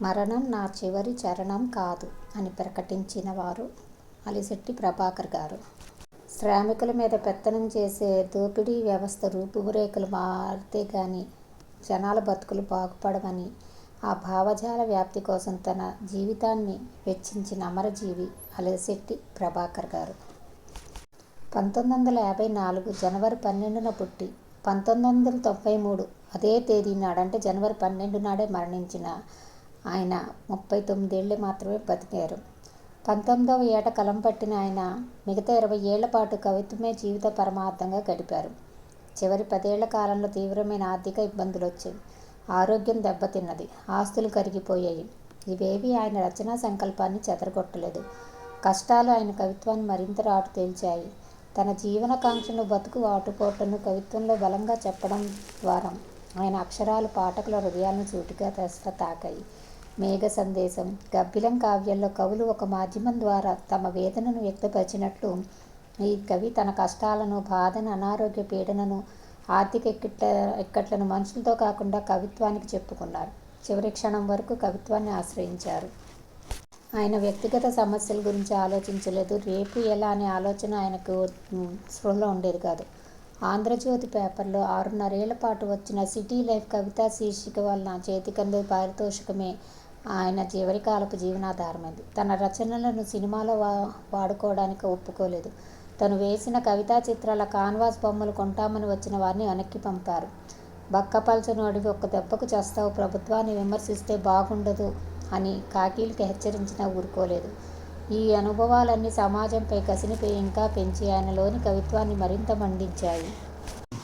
మరణం నా చివరి చరణం కాదు అని ప్రకటించిన వారు అలిశెట్టి ప్రభాకర్ గారు. శ్రామికుల మీద పెత్తనం చేసే దోపిడీ వ్యవస్థ రూపురేఖలు మారితే గానీ జనాల బతుకులు బాగుపడవని ఆ భావజాల వ్యాప్తి కోసం తన జీవితాన్ని వెచ్చించిన అమరజీవి అలిశెట్టి ప్రభాకర్ గారు. 1954 జనవరి 12న పుట్టి 1993 అదే తేదీ నాడు అంటే జనవరి 12 నాడే మరణించిన ఆయన 39 ఏళ్ళు మాత్రమే బతికారు. 19వ ఏట కలం పట్టిన ఆయన మిగతా 20 ఏళ్ల పాటు కవిత్వమే జీవిత పరమార్థంగా గడిపారు. చివరి 10 ఏళ్ల కాలంలో తీవ్రమైన ఆర్థిక ఇబ్బందులు వచ్చాయి. ఆరోగ్యం దెబ్బతిన్నది. ఆస్తులు కరిగిపోయాయి. ఇవేవీ ఆయన రచనా సంకల్పాన్ని చెదరగొట్టలేదు. కష్టాలు ఆయన కవిత్వాన్ని మరింత రాటు తేల్చాయి. తన జీవనాకాంక్షను, బతుకు ఆటుపోట్లను కవిత్వంలో బలంగా చెప్పడం ద్వారా ఆయన అక్షరాలు పాఠకుల హృదయాలను సూటిగా తాకాయి. మేఘ సందేశం, గబ్బిలం కావ్యాల్లో కవులు ఒక మాధ్యమం ద్వారా తమ వేదనను వ్యక్తపరిచినట్లు ఈ కవి తన కష్టాలను, బాధను, అనారోగ్య పీడనను, ఆర్థిక ఇక్కట్లను మనుషులతో కాకుండా కవిత్వానికి చెప్పుకున్నారు. చివరి క్షణం వరకు కవిత్వాన్ని ఆశ్రయించారు. ఆయన వ్యక్తిగత సమస్యల గురించి ఆలోచించలేదు. రేపు ఎలా అనే ఆలోచన ఆయనకు స్పృహలో ఉండేది కాదు. ఆంధ్రజ్యోతి పేపర్లో 6.5 ఏళ్ల పాటు వచ్చిన సిటీ లైఫ్ కవితా శీర్షిక వలన చేతికందే పారితోషికమే ఆయన చివరికాలపు జీవనాధారమైంది. తన రచనలను సినిమాలో వాడుకోవడానికి ఒప్పుకోలేదు. తను వేసిన కవితా చిత్రాల కాన్వాస్ బొమ్మలు కొంటామని వచ్చిన వారిని వెనక్కి పంపారు. బక్కపల్చను అడిగి ఒక్క దెబ్బకు చస్తావు, ప్రభుత్వాన్ని విమర్శిస్తే బాగుండదు అని కాకీలకి హెచ్చరించినా ఊరుకోలేదు. ఈ అనుభవాలన్నీ సమాజంపై కసిని ఇంకా పెంచి ఆయనలోని కవిత్వాన్ని మరింత మండించాయి.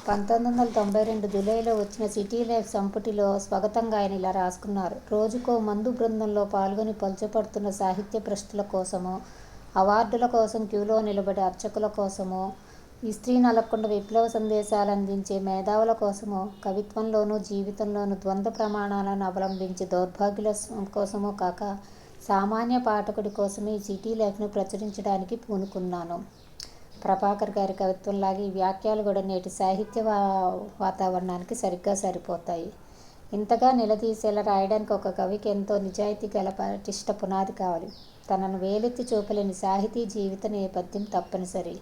1992 జూలైలో వచ్చిన సిటీ లైఫ్ సంపుటిలో స్వాగతంగా ఆయన ఇలా రాసుకున్నారు. రోజుకో మందు బృందంలో పాల్గొని పలుచపడుతున్న సాహిత్య భ్రష్టుల కోసమో, అవార్డుల కోసం క్యూలో నిలబడే అర్చకుల కోసమో, ఇస్త్రీ నలగకుండా విప్లవ సందేశాలు అందించే మేధావుల కోసమో, కవిత్వంలోనూ జీవితంలోనూ ద్వంద్వ ప్రమాణాలను అవలంబించే దౌర్భాగ్యుల కోసమో కాక సామాన్య పాఠకుడి కోసమే ఈ సిటీ లైఫ్ను ప్రచురించడానికి పూనుకున్నాను. ప్రభాకర్ గారి కవిత్వంలాగే ఈ వ్యాఖ్యలు కూడా నేటి సాహిత్య వాతావరణానికి సరిగ్గా సరిపోతాయి. ఇంతగా నిలదీసేలా రాయడానికి ఒక కవికి ఎంతో నిజాయితీ గల పటిష్ట పునాది కావాలి. తనను వేలెత్తి చూపలేని సాహితీ జీవిత నేపథ్యం తప్పనిసరి.